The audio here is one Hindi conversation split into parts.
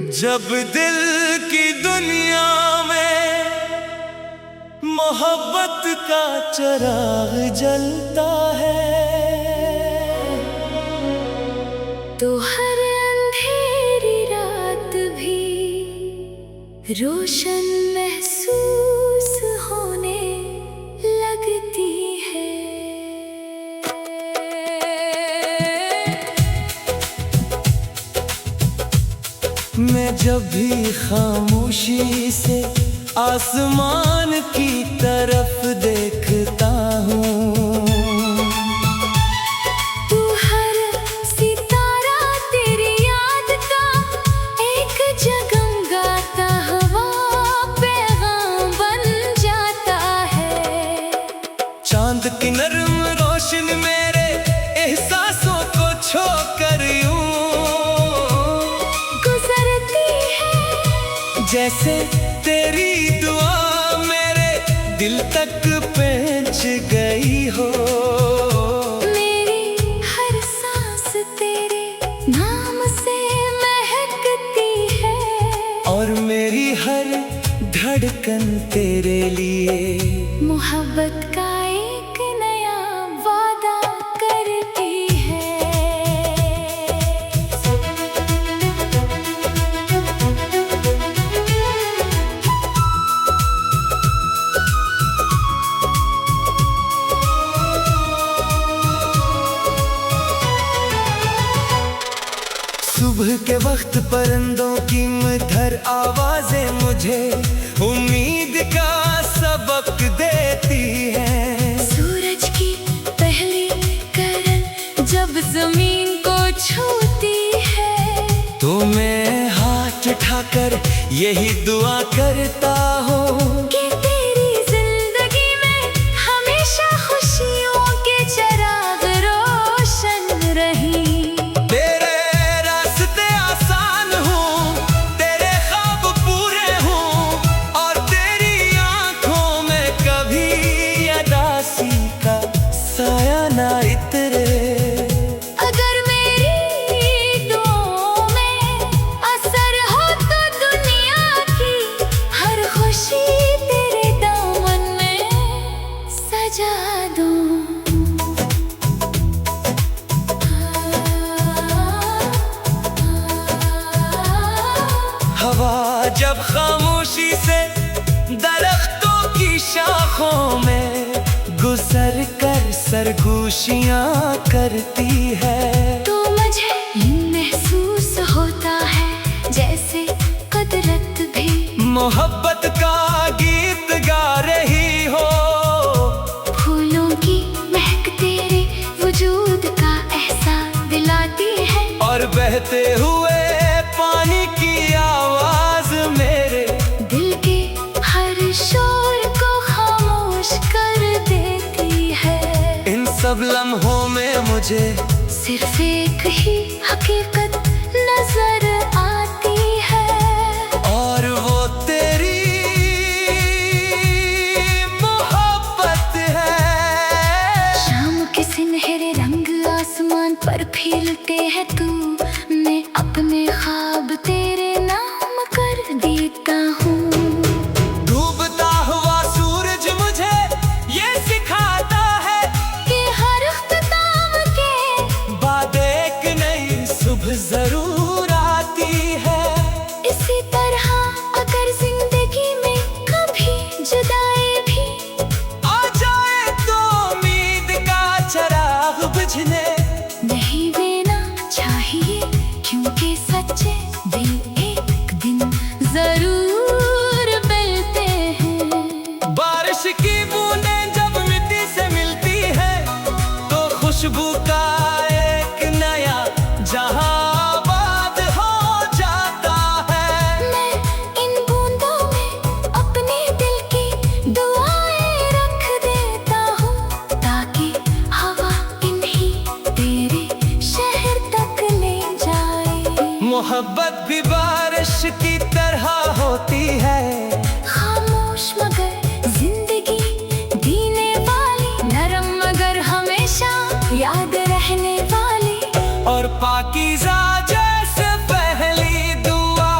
जब दिल की दुनिया में मोहब्बत का चिराग जलता है तो हर अंधेरी रात भी रोशन महसूस होने लगती है। मैं जब भी खामोशी से आसमान की तरफ देखता हूँ, तू हर सितारा तेरी याद का एक जगमगाता हुआ पैगाम बन जाता है। चांद की नरम रोशन मेरे एहसासों को छू कर यूं जैसे तेरी दुआ मेरे दिल तक पहुंच गई हो। मेरी हर सांस तेरे नाम से महकती है और मेरी हर धड़कन तेरे लिए मोहब्बत का एक नया वादा करती है। सुबह के वक्त परिंदों की मधुर आवाजें मुझे उम्मीद का सबक देती हैं। सूरज की पहली किरण जब जमीन को छूती है तो मैं हाथ उठाकर यही दुआ करता हूँ कि तेरी जिंदगी में हमेशा खुशियों के चिराग रोशन रही। अगर मेरी दुआओं में असर हो तो दुनिया की हर खुशी तेरे दामन में सजा दूं। हवा जब खामोशी से दरख्तों की शाखों में गुजर कर सरगोशियां करती है तो मुझे महसूस होता है जैसे कुदरत भी मोहब्बत का गीत गा रही हो। फूलों की महक तेरे वजूद का एहसास दिलाती है और बहते हुए पानी की आवाज मेरे दिल के हर शोर को खामोश कर देती है। इन सब लम्हों में मुझे सिर्फ एक ही हकीकत नजर आती है और वो तेरी मोहब्बत है। शाम के सुनहरे रंग आसमान पर फैलते हैं तू मैं अपने ख्वाब तेरे नाम कर देता हूँ। डूबता हुआ सूरज मुझे ये सिखाता है कि हर ख्ताम के बाद एक नई सुबह जरूर आती है। इसी तरह अगर जिंदगी में कभी जुदाई भी आ जाए तो उम्मीद का चिराग बुझने नहीं देना चाहिए क्योंकि सच्चे दिल एक दिन जरूर मिलते हैं। बारिश की बूंदें जब मिट्टी से मिलती है तो खुशबू का एक नया जहां आबाद हो जाता है। मैं इन बूंदों में अपने दिल की दुआएं रख देता हूँ ताकि हवा इन्हीं तेरे शहर तक ले जाए। मोहब्बत भी बारिश की तरह होती है, खामोश मगर जिंदगी देने वाली, नरम मगर हमेशा याद रहने वाली। और पाकीज़ा जैसे पहली दुआ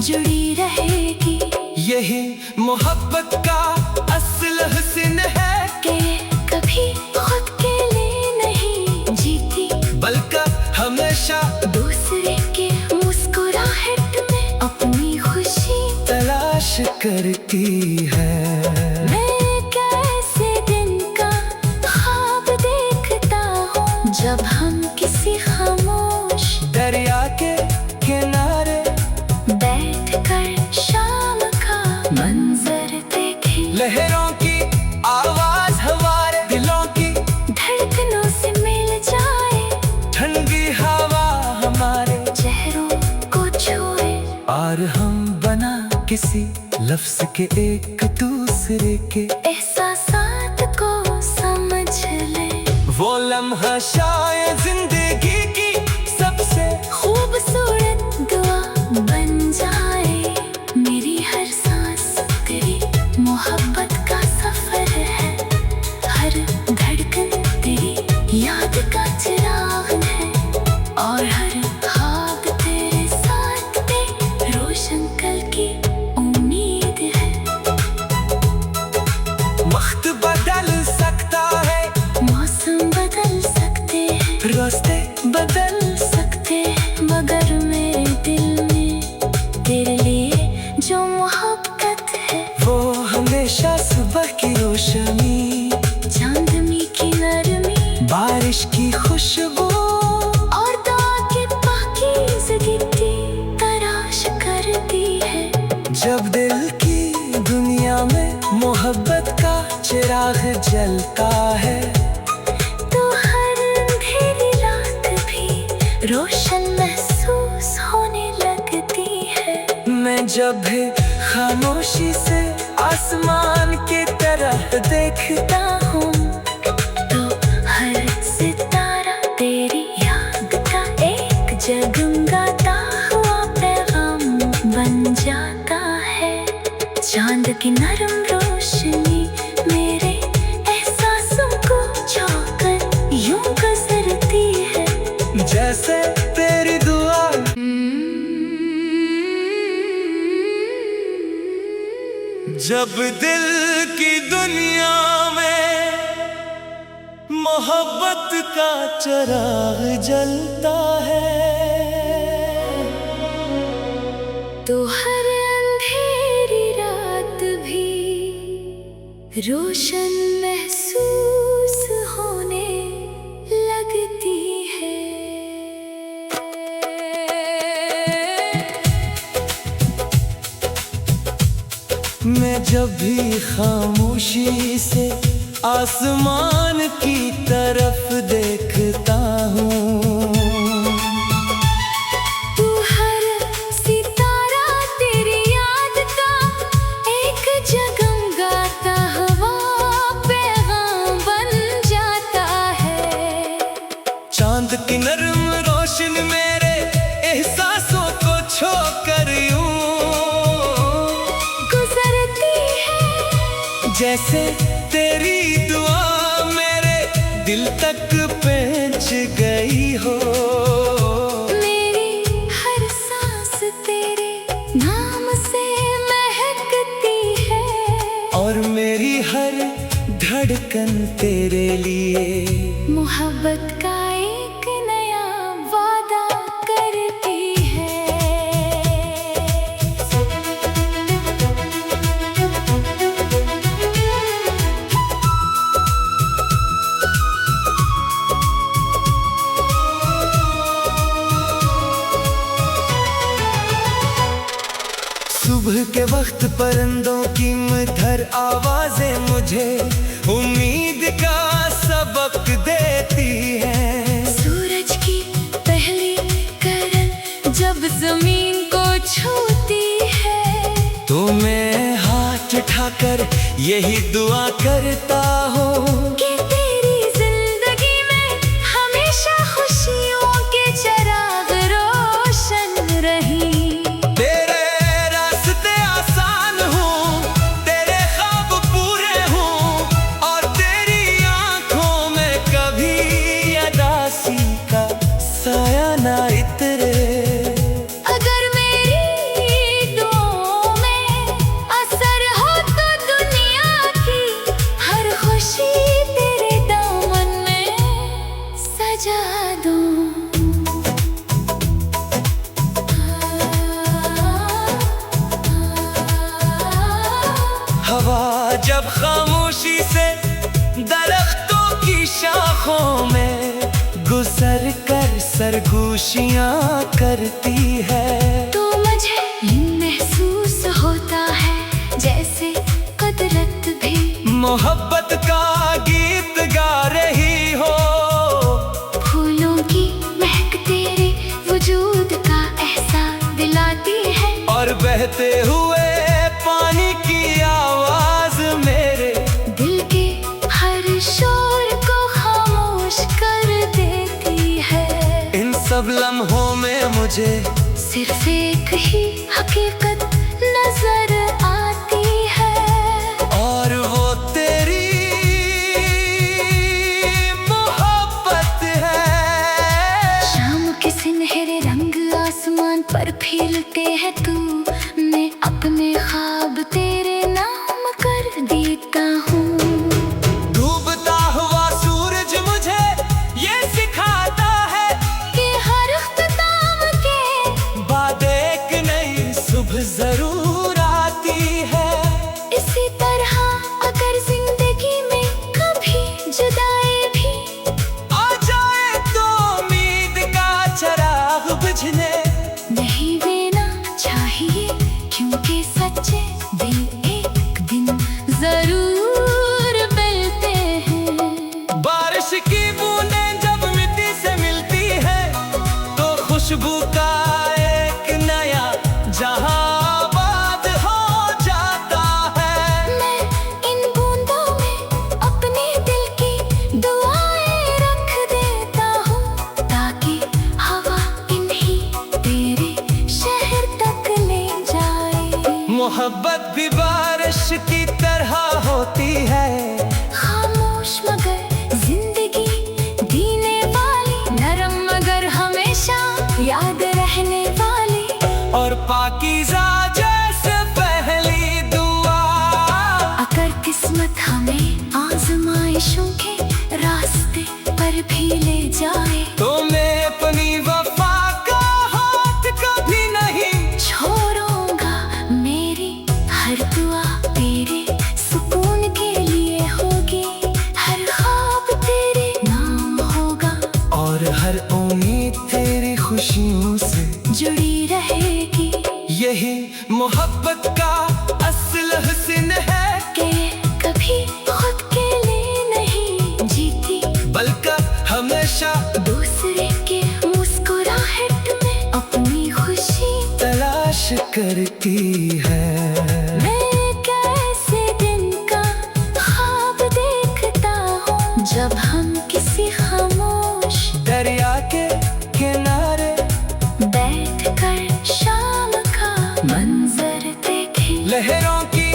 जुड़ी रहेगी। यही मोहब्बत का असल हुस्न है कि कभी खुद के लिए नहीं जीती, बल्कि हमेशा दूसरे के मुस्कुराहट में अपनी खुशी तलाश करती है। मैं कैसे दिन का ख्वाब देखता हूँ जब हम किसी खामोश दरिया के किनारे बैठकर शाम का मंजर देखें। लहरों की आवाज हमारे दिलों की धड़कनों से मिल जाए, ठंडी हवा हमारे चेहरों को छुए, और हम बना किसी लफ्ज के एक दूसरे के एहसासात को समझ ले। वो लम्हा शायद जिंदगी की सबसे खूबसूरत दुआ बन जाए। मेरी हर सांस तेरी मोहब्बत का सफर है, हर धड़कन तेरी याद का चिराग है, और हर ख्वाब तेरे साथ में रोशन कल की उम्मीद है। वक्त बदल सकता है, मौसम बदल सकते हैं, रास्ते बदल सकते हैं, मगर मेरे दिल में तेरे लिए जो मोहब्बत है, वो हमेशा सुबह की रोशनी, चांदनी की नरमी, बारिश की खुशबू और दुआ की पाकीज़गी की तलाश करती है। जब दिल की दुनिया में मोहब्बत का चिराग जलता है, तो हर अंधेरी रात भी रोशन महसूस होने लगती है। मैं जब भी खामोशी से आसमान की तरफ देखता हूँ तो हर सितारा तेरी याद का एक जगमगाता हुआ पैगाम बन जाता है। चांद की नरम रोशनी मेरे एहसासों को छूकर यूं गुजरती है, जैसे तेरी दुआ। जब दिल की दुनिया में मोहब्बत का चिराग जलता है, तो हर अंधेरी रात भी रोशन महसूस होने लगती है। मैं जब भी खामोशी से आसमान की तरफ देखता हूँ, तू हर सितारा तेरी याद का एक जगमगाता हुआ पैगाम बन जाता है। चांद की नरम रोशन मेरे एहसासों को छोकर यूं गुजरती है, जैसे तेरी दुआ मेरे दिल तक पहुंच गई हो। मेरी हर सांस तेरे नाम से महकती है, और मेरी हर धड़कन तेरे लिए मोहब्बत का एक नया वादा करती है। सुबह के वक्त परिंदों की मधुर आवाजें मुझे उम्मीद का सबक देती हैं। सूरज की पहली किरण जब जमीन को छूती है, तो मैं हाथ उठाकर यही दुआ करता हूँ कि तेरी जिंदगी में हमेशा खुशियों के चिराग रोशन रही। तेरे रास्ते आसान हों, तेरे ख्वाब पूरे हों, और तेरी आंखों में कभी उदासी का साया ना इतरे। अगर मेरी सरगोशियां करती है। तो मुझे महसूस होता है जैसे कुदरत भी मोहब्बत का गीत गा रही हो। फूलों की महक तेरे वजूद का एहसास दिलाती है। और बहते हुए पानी की आवाज मेरे दिल के हर शोर को खामोश कर देती है। इन सब लम्हों में मुझे सिर्फ एक ही हकीकत नजर आती है। और वो तेरी मोहब्बत है। शाम के सुनहरे रंग आसमान पर फैलते हैं, तू मैं अपने ख्वाब तेरे नाम कर देता हूँ। डूबता हुआ सूरज मुझे ये सिखाता है कि हर ख्ताम के बाद एक नई सुबह जरूर आती है। इसी तरह अगर जिंदगी में कभी जुदाई भी आ जाए तो उम्मीद का चिराग बुझने नहीं देना चाहिए, क्योंकि सच्चे दिल एक दिन जरूर मिलते हैं। बारिश की बूंदें जब मिट्टी से मिलती है तो खुशबू का एक नया जहां आबाद हो जाता है। मैं इन बूंदों में अपने दिल की दुआएं रख देता हूँ, ताकि हवा इन्हीं तेरे शहर तक ले जाए। मोहब्बत भी बारिश की तरह होती है। खामोश मगर जिंदगी देने वाली, नरम मगर हमेशा याद रहने वाली। और पाकीज़ा जैसे पहली दुआ अगर किस्मत हमें आजमाइशों के रास्ते पर भी ले जाए, तो मैं अपनी वफा का हाथ कभी नहीं छोड़ूंगा। मेरी हर दुआ तेरे सुकून के लिए होगी, हर ख्वाब तेरे नाम होगा, और हर उम्मीद तेरी खुशियों से जुड़ी रहेगी। यही मोहब्बत का असल हुस्न है कि कभी खुद के लिए नहीं जीती, बल्कि हमेशा दूसरे के मुस्कुराहट में अपनी खुशी तलाश करती है। मैं कैसे दिन का ख्वाब देखता हूँ जब हम किसी खामोश दरिया के किनारे बैठकर शाम का मंजर देखें। लहरों की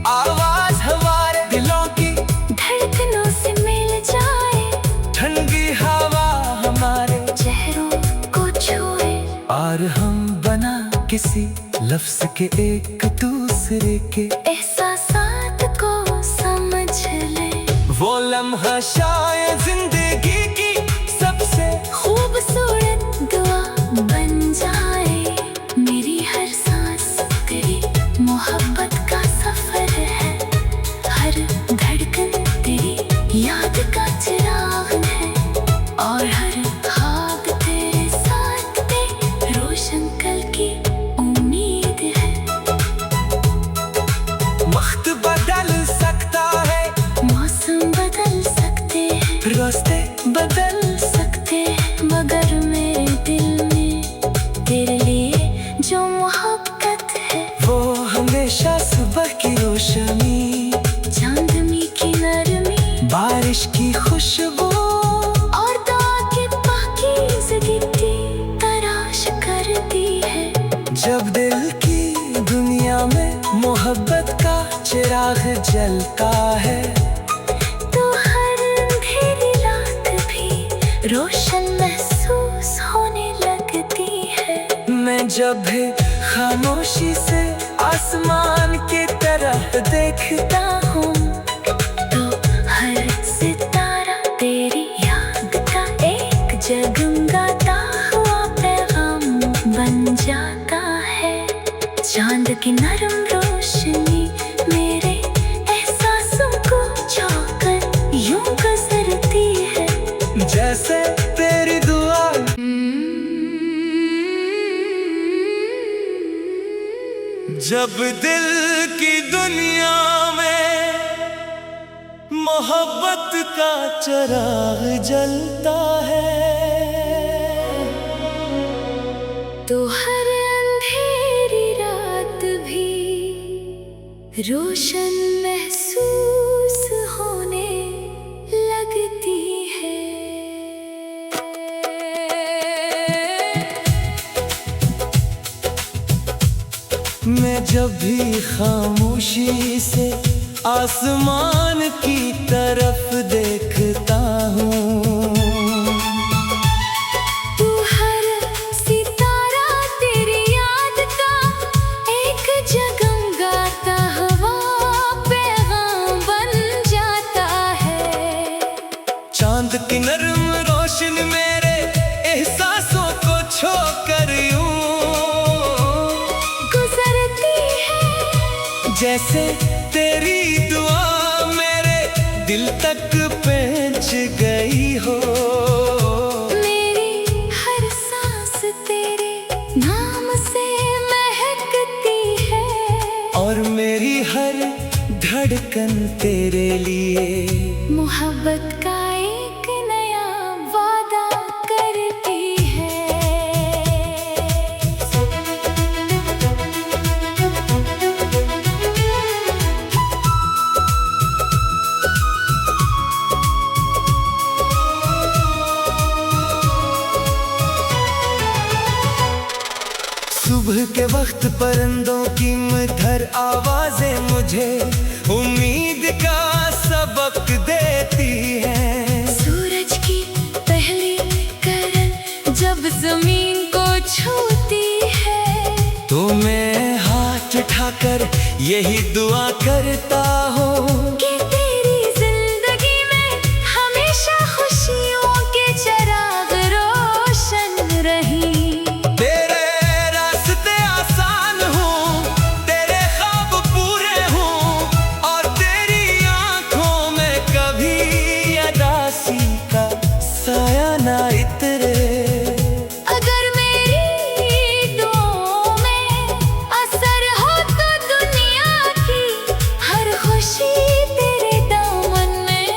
आवाज हमारे दिलों की धड़कनों से मिल जाए, ठंडी हवा हमारे चेहरों को छुए, और हम बना किसी लफ्ज के एक दूसरे के एहसासात को समझ ले। वो लम्हा शायद जिंदगी की सबसे खूबसूरत दुआ बन जाए। मेरी हर सांस तेरी मोहब्बत का सफर है, हर धड़कन तेरी याद का चिराग है, और हर ख्वाब तेरे साथ पे रोशन कल की उम्मीद है। वक्त बदल सकता है, मौसम बदल सकते हैं, रास्ते बदल सकते हैं, मगर मेरे दिल में तेरे लिए जो मोहब्बत है, वो हमेशा सुबह की रोशनी, चांदनी की नरमी, बारिश की खुशबू, और दुआ की पाकीज़गी की तलाश करती है। जब दिल की दुनिया में मोहब्बत का चिराग जलता है, तो हर अंधेरी रात भी रोशन महसूस होने लगती है। मैं जब भी खामोशी से आसमान की तरफ देखता हूँ, तो हर सितारा तेरी याद का एक जगमगाता हुआ पैगाम बन जाता है। चांद की नरम रोशनी मेरे एहसासों को छूकर यूं गुजरती है, जैसे तेरी दुआ जब दिल की दुनिया में मोहब्बत का चिराग जलता है, तो हर अंधेरी रात भी रोशन महसूस होने लगती है। मैं जब भी खामोशी से आसमान की तरफ देखता हूँ, तू हर सितारा तेरी याद का एक जगमगाता हुआ पैगाम बन जाता है। चांद की नरम रोशन मेरे एहसासों को छू कर यूं गुजरती है, जैसे तेरी दुआ मेरे दिल तक पहुंच गई हो। मेरी हर सांस तेरे नाम से महकती है, और मेरी हर धड़कन तेरे लिए मोहब्बत का एक नया वादा करती है। सुबह के वक्त परिंदों की मधुर आवाजें मुझे उम्मीद का सबक देती हैं। सूरज की पहली किरण जब जमीन को छूती है, तो मैं हाथ उठाकर यही दुआ करता हूँ कि तेरी जिंदगी में हमेशा खुशियों के चिराग रोशन रही। अगर मेरी दुआओं में असर हो तो दुनिया की हर खुशी तेरे दामन में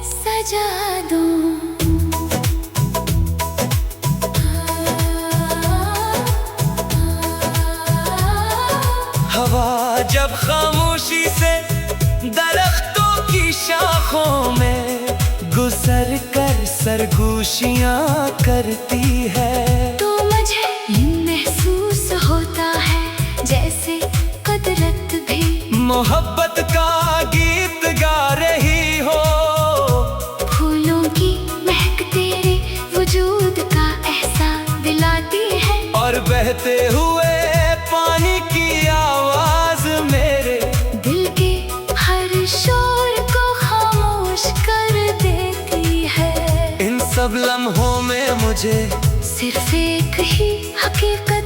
सजा दूं। हवा जब खामोशी से दरख्तों की शाखों में गुजर कर सरगोशियां करती है, तो मुझे महसूस होता है जैसे कुदरत भी मोहब्बत का गीत गा रही हो। फूलों की महक तेरे वजूद का एहसास दिलाती है, और बहते हुए पानी की आवाज मेरे दिल के हर शोर को खामोश कर देती है। इन सब लम्हों में मुझे सिर्फ एक ही हकीकत